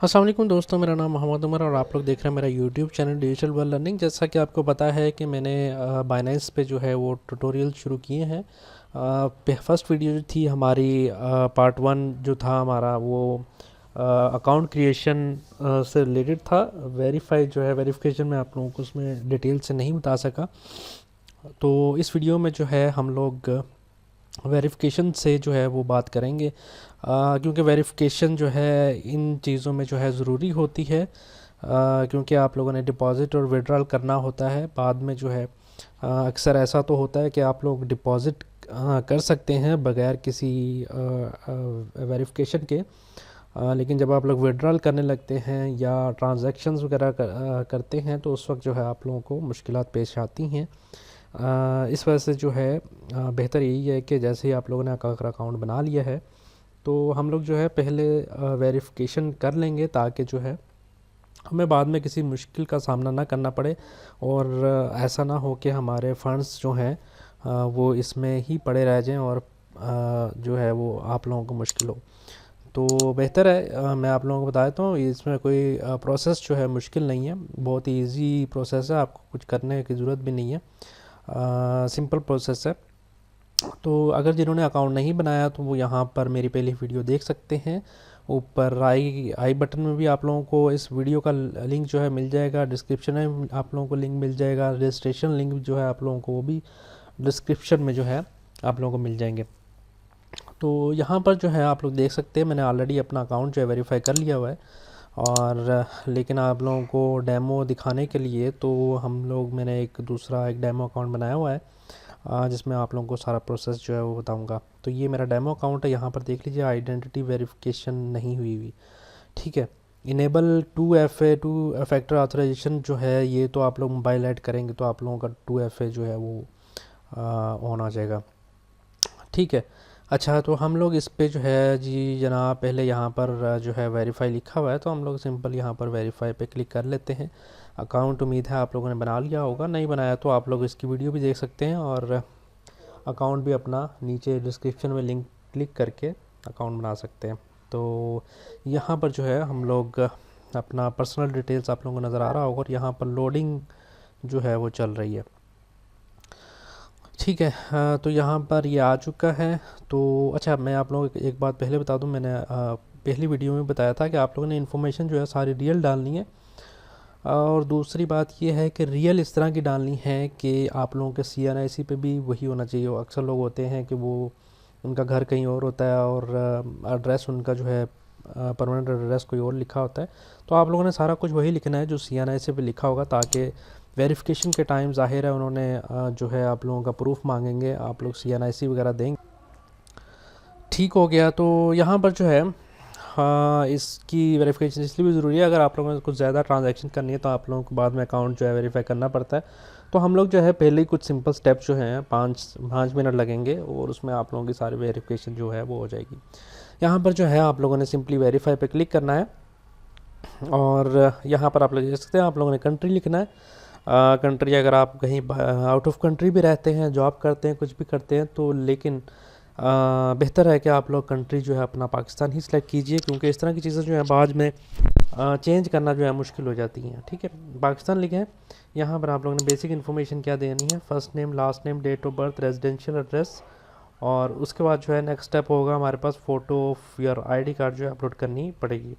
अस्सलाम वालेकुम दोस्तों, मेरा नाम मोहम्मद उमर और आप लोग देख रहे हैं मेरा YouTube channel digital world learning. जैसा कि आपको पता है कि मैंने बाइनेंस पे जो है वो ट्यूटोरियल शुरू किए हैं। फर्स्ट वीडियो जो थी हमारी पार्ट वन जो था हमारा वो अकाउंट क्रिएशन से रिलेटेड था। वेरीफाई जो है वेरिफिकेशन में आप लोगों को उसमें डिटेल से नहीं बता सका। तो इस वीडियो में जो है हम लोग वेरिफिकेशन से जो है वो बात करेंगे, क्योंकि वेरिफिकेशन जो है इन चीज़ों में जो है ज़रूरी होती है, क्योंकि आप लोगों ने डिपॉज़िट और विड्रॉल करना होता है। बाद में जो है अक्सर ऐसा तो होता है कि आप लोग डिपॉज़िट कर सकते हैं बगैर किसी वेरिफिकेशन के, लेकिन जब आप लोग विड्रॉल करने लगते हैं या ट्रांजैक्शंस वगैरह करते हैं तो उस वक्त जो है आप लोगों को मुश्किलात पेश आती हैं। इस वजह से जो है बेहतर यही है कि जैसे ही आप लोगों ने अकाउंट बना लिया है तो हम लोग जो है पहले वेरिफिकेशन कर लेंगे, ताकि जो है हमें बाद में किसी मुश्किल का सामना ना करना पड़े और ऐसा ना हो कि हमारे फंड्स जो हैं वो इसमें ही पड़े रह जाएं और जो है वो आप लोगों को मुश्किल हो। तो बेहतर है मैं आप लोगों को बता देता हूँ, इसमें कोई प्रोसेस जो है मुश्किल नहीं है, बहुत ही ईजी प्रोसेस है, आपको कुछ करने की ज़रूरत भी नहीं है, सिंपल प्रोसेस है। तो अगर जिन्होंने अकाउंट नहीं बनाया तो वो यहाँ पर मेरी पहली वीडियो देख सकते हैं। ऊपर आई बटन में भी आप लोगों को इस वीडियो का लिंक जो है मिल जाएगा, डिस्क्रिप्शन में आप लोगों को लिंक मिल जाएगा, रजिस्ट्रेशन लिंक जो है आप लोगों को वो भी डिस्क्रिप्शन में जो है आप लोगों को मिल जाएंगे। तो यहाँ पर जो है आप लोग देख सकते हैं मैंने ऑलरेडी अपना अकाउंट जो है वेरीफाई कर लिया हुआ है, और लेकिन आप लोगों को डेमो दिखाने के लिए तो मैंने एक दूसरा डेमो अकाउंट बनाया हुआ है, जिसमें आप लोगों को सारा प्रोसेस जो है वो बताऊंगा। तो ये मेरा डेमो अकाउंट है, यहाँ पर देख लीजिए आइडेंटिटी वेरिफिकेशन नहीं हुई हुई, ठीक है। इनेबल 2FA 2 फैक्टर ऑथराइजेशन जो है ये तो आप लोग मोबाइल ऐड करेंगे तो आप लोगों का 2FA जो है वो ऑन आ जाएगा, ठीक है। अच्छा, तो हम लोग इस पे जो है जी जनाब पहले यहाँ पर जो है वेरीफाई लिखा हुआ है तो हम लोग सिंपल यहाँ पर वेरीफाई पे क्लिक कर लेते हैं। अकाउंट उम्मीद है आप लोगों ने बना लिया होगा, नहीं बनाया तो आप लोग इसकी वीडियो भी देख सकते हैं और अकाउंट भी अपना नीचे डिस्क्रिप्शन में लिंक क्लिक करके अकाउंट बना सकते हैं। तो यहाँ पर जो है हम लोग अपना पर्सनल डिटेल्स आप लोगों को नज़र आ रहा होगा और यहाँ पर लोडिंग जो है वो चल रही है, ठीक है। तो यहाँ पर ये आ चुका है। तो अच्छा, मैं आप लोगों को एक बात पहले बता दूँ, मैंने पहली वीडियो में बताया था कि आप लोगों ने इन्फॉर्मेशन जो है सारी रियल डालनी है, और दूसरी बात ये है कि रियल इस तरह की डालनी है कि आप लोगों के CNIC पे भी वही होना चाहिए। अक्सर लोग होते हैं कि वो उनका घर कहीं और होता है और एड्रेस उनका जो है परमानेंट एड्रेस कोई और लिखा होता है, तो आप लोगों ने सारा कुछ वही लिखना है जो CNIC पे लिखा होगा, ताकि वेरिफिकेशन के टाइम ज़ाहिर है उन्होंने जो है आप लोगों का प्रूफ मांगेंगे, आप लोग CNIC वगैरह देंगे। ठीक हो गया। तो यहाँ पर जो है हाँ, इसकी वेरिफिकेशन इसलिए भी ज़रूरी है, अगर आप लोगों ने कुछ ज़्यादा ट्रांजैक्शन करनी है तो आप लोगों को बाद में अकाउंट जो है वेरीफाई करना पड़ता है। तो हम लोग जो है पहले ही कुछ सिंपल स्टेप्स जो हैं 5 मिनट लगेंगे और उसमें आप लोगों की सारी वेरिफिकेशन जो है वो हो जाएगी। यहाँ पर जो है आप लोगों ने सिंपली वेरीफाई पे क्लिक करना है और यहाँ पर आप लोग देख सकते हैं आप लोगों ने कंट्री लिखना है। कंट्री अगर आप कहीं आउट ऑफ कंट्री भी रहते हैं, जॉब करते हैं, कुछ भी करते हैं तो लेकिन बेहतर है कि आप लोग कंट्री जो है अपना पाकिस्तान ही सिलेक्ट कीजिए, क्योंकि इस तरह की चीज़ें जो है बाद में चेंज करना जो है मुश्किल हो जाती हैं, ठीक है। पाकिस्तान लिखे हैं। यहाँ पर आप लोगों ने बेसिक इन्फॉर्मेशन क्या देनी है, first name, last name, date of birth, residential address, और उसके बाद जो है नेक्स्ट स्टेप होगा हमारे पास photo of your ID card जो है अपलोड करनी पड़ेगी।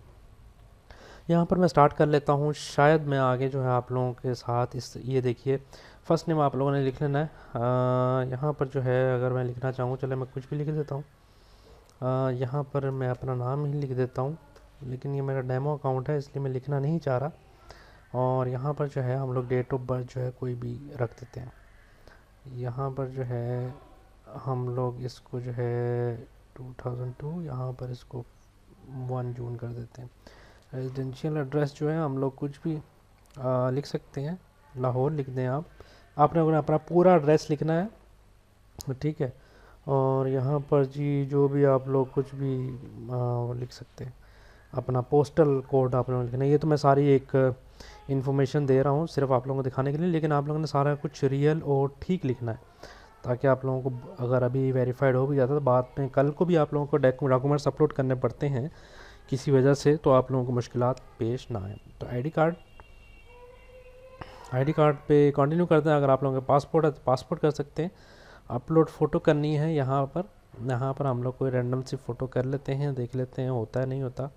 यहाँ पर मैं स्टार्ट कर लेता हूँ, शायद मैं आगे जो है आप लोगों के साथ ये देखिए फर्स्ट नेम आप लोगों ने लिख लेना है। यहाँ पर जो है अगर मैं लिखना चाहूँ, चले मैं कुछ भी लिख देता हूँ, यहाँ पर मैं अपना नाम ही लिख देता हूँ, लेकिन ये मेरा डेमो अकाउंट है इसलिए मैं लिखना नहीं चाह रहा। और यहाँ पर जो है हम लोग डेट ऑफ बर्थ जो है कोई भी रख देते हैं। यहाँ पर जो है हम लोग इसको जो है 2002, यहाँ पर इसको 1 जून कर देते हैं। रेजिडेंशियल एड्रेस जो है हम लोग कुछ भी लिख सकते हैं, लाहौर लिख दें आप, आपने अपना पूरा एड्रेस लिखना है, ठीक है। और यहाँ पर जी जो भी आप लोग कुछ भी लिख सकते हैं, अपना पोस्टल कोड आप लोगों ने लिखना है। ये तो मैं सारी एक इन्फॉर्मेशन दे रहा हूँ सिर्फ आप लोगों को दिखाने के लिए, लेकिन आप लोगों ने सारा कुछ रियल और ठीक लिखना है, ताकि आप लोगों को अगर अभी वेरीफाइड हो भी जाता है तो बाद में कल को भी आप लोगों को डॉक्यूमेंट्स अपलोड करने पड़ते हैं किसी वजह से, तो आप लोगों को मुश्किलात पेश ना आए। तो आईडी कार्ड पे कंटिन्यू करते हैं। अगर आप लोगों के पासपोर्ट है तो पासपोर्ट कर सकते हैं। अपलोड फ़ोटो करनी है यहाँ पर हम लोग कोई रैंडम सी फ़ोटो कर लेते हैं, देख लेते हैं होता है नहीं होता,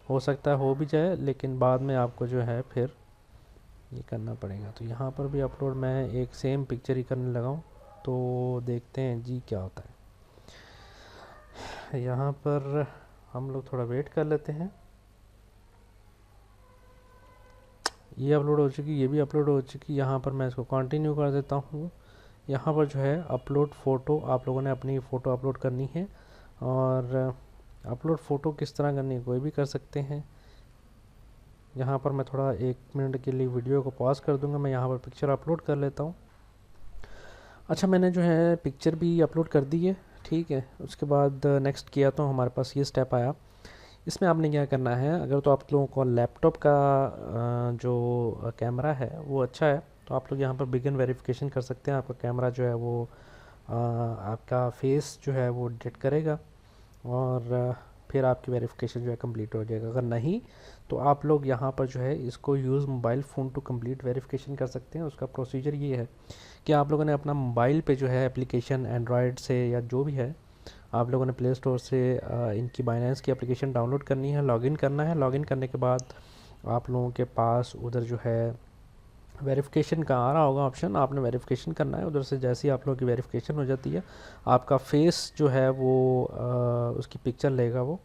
हो सकता है हो भी जाए, लेकिन बाद में आपको जो है फिर ये करना पड़ेगा। तो यहाँ पर भी अपलोड मैं एक सेम पिक्चर ही करने लगा हूँ, तो देखते हैं जी क्या होता है। यहाँ पर हम लोग थोड़ा वेट कर लेते हैं। ये अपलोड हो चुकी, ये भी अपलोड हो चुकी। यहाँ पर मैं इसको कंटिन्यू कर देता हूँ। यहाँ पर जो है अपलोड फ़ोटो, आप लोगों ने अपनी फ़ोटो अपलोड करनी है। और अपलोड फ़ोटो किस तरह करनी है, कोई भी कर सकते हैं। यहाँ पर मैं थोड़ा 1 मिनट के लिए वीडियो को पॉज कर दूँगा। मैं यहाँ पर पिक्चर अपलोड कर लेता हूँ। अच्छा, मैंने जो है पिक्चर भी अपलोड कर दी है, ठीक है। उसके बाद नेक्स्ट किया तो हमारे पास ये स्टेप आया। इसमें आपने क्या करना है, अगर तो आप लोगों को लैपटॉप का जो कैमरा है वो अच्छा है, तो आप लोग यहाँ पर बिगिन वेरिफिकेशन कर सकते हैं। आपका कैमरा जो है वो आपका फेस जो है वो डिटेक्ट करेगा, और फिर आपकी वेरिफिकेशन जो है कंप्लीट हो जाएगा। अगर नहीं तो आप लोग यहाँ पर जो है इसको use mobile phone to complete verification कर सकते हैं। उसका प्रोसीजर ये है कि आप लोगों ने अपना मोबाइल पे जो है एप्लीकेशन एंड्रॉयड से या जो भी है, आप लोगों ने प्ले स्टोर से इनकी बाइनेंस की एप्लीकेशन डाउनलोड करनी है, लॉगिन करना है। लॉगिन करने के बाद आप लोगों के पास उधर जो है वेरिफिकेशन का आ रहा होगा ऑप्शन, आपने वेरिफिकेशन करना है। उधर से जैसे ही आप लोगों की वेरिफिकेशन हो जाती है, आपका फेस जो है वो उसकी पिक्चर लेगा, वो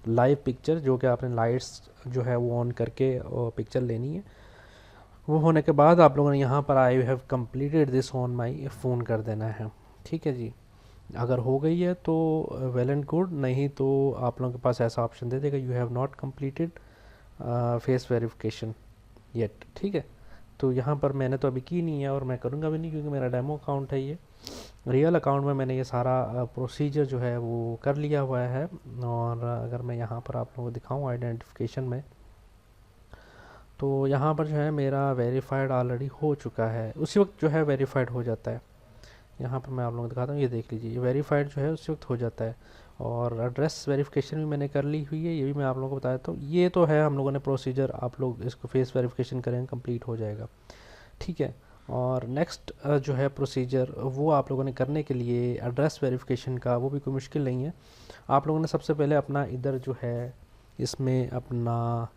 लाइव पिक्चर, जो कि आपने लाइट्स जो है वो ऑन करके पिक्चर लेनी है। वो होने के बाद आप लोगों ने यहाँ पर I have completed this on my phone कर देना है, ठीक है जी। अगर हो गई है तो वेल एंड गुड, नहीं तो आप लोगों के पास ऐसा ऑप्शन दे देगा, you have not completed face verification yet, ठीक है। तो यहाँ पर मैंने तो अभी की नहीं है और मैं करूँगा भी नहीं, क्योंकि मेरा डेमो अकाउंट है ये। रियल अकाउंट में मैंने ये सारा प्रोसीजर जो है वो कर लिया हुआ है। और अगर मैं यहाँ पर आप लोगों को दिखाऊँ आइडेंटिफिकेशन में, तो यहाँ पर जो है मेरा वेरीफाइड ऑलरेडी हो चुका है, उसी वक्त जो है वेरीफाइड हो जाता है। यहाँ पर मैं आप लोगों को दिखाता हूँ, ये देख लीजिए, ये वेरीफाइड जो है उसी वक्त हो जाता है। और एड्रेस वेरिफिकेशन भी मैंने कर ली हुई है, ये भी मैं आप लोगों को बता देता हूँ। ये तो है हम लोगों ने प्रोसीजर, आप लोग इसको फेस वेरिफिकेशन करेंगे कंप्लीट हो जाएगा, ठीक है। और नेक्स्ट जो है प्रोसीजर वो आप लोगों ने करने के लिए एड्रेस वेरिफिकेशन का, वो भी कोई मुश्किल नहीं है। आप लोगों ने सबसे पहले अपना इधर जो है इसमें अपना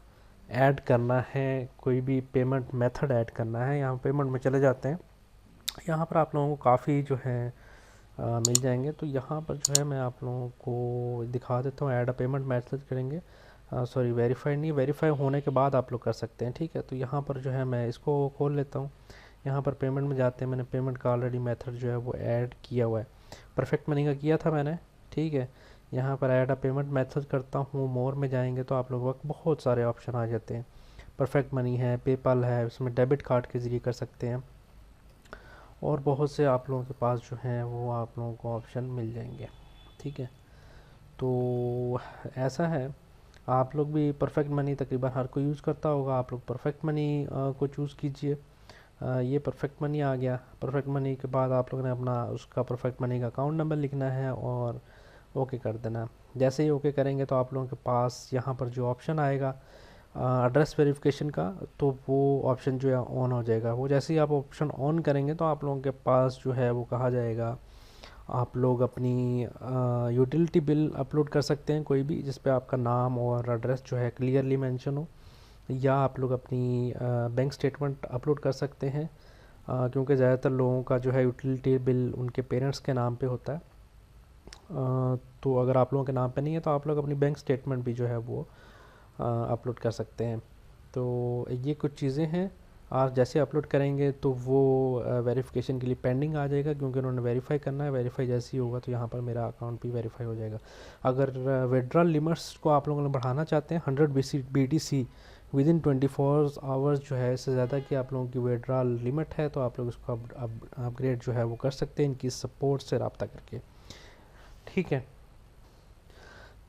ऐड करना है, कोई भी पेमेंट मेथड ऐड करना है। यहाँ पेमेंट में चले जाते हैं, यहाँ पर आप लोगों को काफ़ी जो है मिल जाएंगे। तो यहाँ पर जो है मैं आप लोगों को दिखा देता हूँ, ऐड अ पेमेंट मेथड करेंगे, सॉरी वेरीफाई नहीं, वेरीफाई होने के बाद आप लोग कर सकते हैं, ठीक है। तो यहाँ पर जो है मैं इसको खोल लेता हूँ। यहाँ पर पेमेंट में जाते हैं, मैंने पेमेंट का ऑलरेडी मेथड जो है वो ऐड किया हुआ है, परफेक्ट मनी का किया था मैंने, ठीक है। यहाँ पर ऐड अ पेमेंट मेथड करता हूँ, मोर में जाएंगे तो आप लोगों को बहुत सारे ऑप्शन आ जाते हैं। परफेक्ट मनी है, पेपल है, उसमें डेबिट कार्ड के ज़रिए कर सकते हैं, और बहुत से आप लोगों के पास जो हैं वो आप लोगों को ऑप्शन मिल जाएंगे, ठीक है। तो ऐसा है, आप लोग भी परफेक्ट मनी तकरीबन हर कोई यूज़ करता होगा, आप लोग परफेक्ट मनी को चूज़ कीजिए। ये परफेक्ट मनी आ गया। परफेक्ट मनी के बाद आप लोगों ने अपना उसका परफेक्ट मनी का अकाउंट नंबर लिखना है और ओके कर देना। जैसे ही ओके करेंगे तो आप लोगों के पास यहाँ पर जो ऑप्शन आएगा एड्रेस वेरिफिकेशन का, तो वो ऑप्शन जो है ऑन हो जाएगा। वो जैसे ही आप ऑप्शन ऑन करेंगे तो आप लोगों के पास जो है वो कहा जाएगा, आप लोग अपनी यूटिलिटी बिल अपलोड कर सकते हैं, कोई भी जिस पे आपका नाम और एड्रेस जो है क्लियरली मेंशन हो, या आप लोग अपनी बैंक स्टेटमेंट अपलोड कर सकते हैं, क्योंकि ज़्यादातर लोगों का जो है यूटिलिटी बिल उनके पेरेंट्स के नाम पे होता है। तो अगर आप लोगों के नाम पे नहीं है तो आप लोग अपनी बैंक स्टेटमेंट भी जो है वो अपलोड कर सकते हैं। तो ये कुछ चीज़ें हैं, आप जैसे अपलोड करेंगे तो वो वेरिफिकेशन के लिए पेंडिंग आ जाएगा, क्योंकि उन्होंने वेरीफाई करना है। वेरीफाई जैसे ही होगा तो यहाँ पर मेरा अकाउंट भी वेरीफाई हो जाएगा। अगर विड्रॉल लिमिट्स को आप लोगों ने बढ़ाना चाहते हैं 100 BTC विद इन 24 आवर्स जो है, इससे ज़्यादा कि आप लोगों की विड्रॉल लिमिट है, तो आप लोग उसको अपग्रेड जो है वो कर सकते हैं इनकी सपोर्ट से रब्ता करके, ठीक है।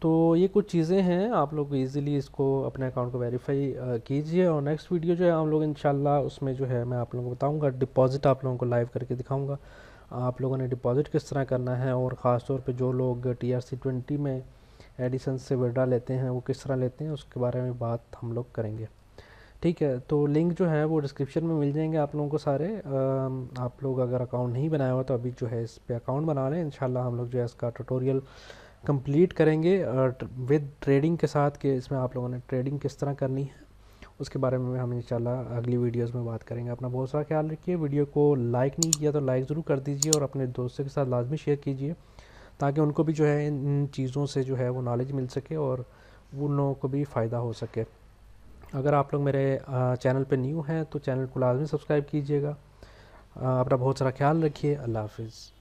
तो ये कुछ चीज़ें हैं, आप लोग इजीली इसको अपने अकाउंट को वेरीफाई कीजिए। और नेक्स्ट वीडियो जो है हम लोग इंशाल्लाह उसमें जो है मैं आप लोगों को बताऊंगा, डिपॉज़िट आप लोगों को लाइव करके दिखाऊंगा, आप लोगों ने डिपॉज़िट किस तरह करना है। और ख़ास तौर पे जो लोग TRC 20 में एडिसन से विड्रा लेते हैं वो किस तरह लेते हैं, उसके बारे में बात हम लोग करेंगे। ठीक है, तो लिंक जो है वो डिस्क्रिप्शन में मिल जाएंगे आप लोगों को सारे। आप लोग अगर अकाउंट नहीं बनाया हुआ तो अभी जो है इस पे अकाउंट बना लें। इंशाल्लाह हम लोग जो है इसका ट्यूटोरियल कंप्लीट करेंगे विद ट्रेडिंग के साथ, कि इसमें आप लोगों ने ट्रेडिंग किस तरह करनी है उसके बारे में हम इंशाल्लाह अगली वीडियोस में बात करेंगे। अपना बहुत सारा ख्याल रखिए। वीडियो को लाइक नहीं किया तो लाइक ज़रूर कर दीजिए और अपने दोस्तों के साथ लाजमी शेयर कीजिए, ताकि उनको भी जो है इन चीज़ों से जो है वो नॉलेज मिल सके और उन लोगों को भी फ़ायदा हो सके। अगर आप लोग मेरे चैनल पे न्यू हैं तो चैनल को लाजमी सब्सक्राइब कीजिएगा। अपना बहुत सारा ख्याल रखिए। अल्लाह हाफिज़।